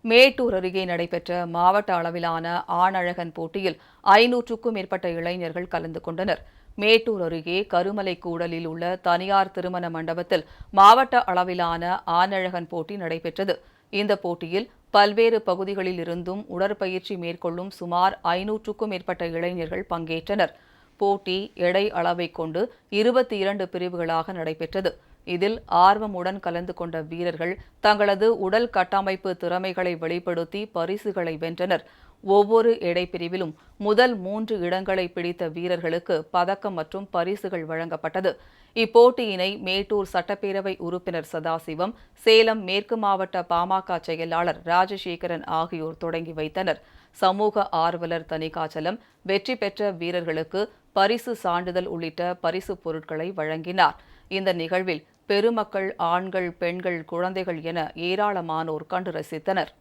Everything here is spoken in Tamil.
மேட்டூர் அருகே நடைபெற்ற மாவட்ட அளவிலான ஆணழகன் போட்டியில் 500க்கும் மேற்பட்ட இளைஞர்கள் கலந்து கொண்டனர். மேட்டூர் அருகே கருமலை கூடலில் உள்ள தனியார் திருமண மண்டபத்தில் மாவட்ட அளவிலான ஆணழகன் போட்டி நடைபெற்றது. இந்த போட்டியில் பல்வேறு பகுதிகளில் இருந்தும் உடற்பயிற்சி மேற்கொள்ளும் சுமார் 500க்கும் மேற்பட்ட இளைஞர்கள் பங்கேற்றனர். போட்டி எடை அளவை கொண்டு 22 பிரிவுகளாக நடைபெற்றது. இதில் ஆர்வமுடன் கலந்து கொண்ட வீரர்கள் தங்களது உடல் கட்டமைப்பு திறமைகளை வெளிப்படுத்தி பரிசுகளை வென்றனர். ஒவ்வொரு எடை பிரிவிலும் முதல் 3 இடங்களை பிடித்த வீரர்களுக்கு பதக்கம் மற்றும் பரிசுகள் வழங்கப்பட்டது. இப்போட்டியினை மேட்டூர் சட்டப்பேரவை உறுப்பினர் சதாசிவம், சேலம் மேற்கு மாவட்ட பாமக செயலாளர் ராஜசேகரன் ஆகியோர் தொடங்கி வைத்தனர். சமூக ஆர்வலர் தணிகாச்சலம் வெற்றி பெற்ற வீரர்களுக்கு பரிசு சான்றிதழ் உள்ளிட்ட பரிசு பொருட்களை வழங்கினார். இந்த நிகழ்வில் பெருமக்கள், ஆண்கள், பெண்கள், குழந்தைகள் என ஏராளமானோர் கண்டு ரசித்தனர்.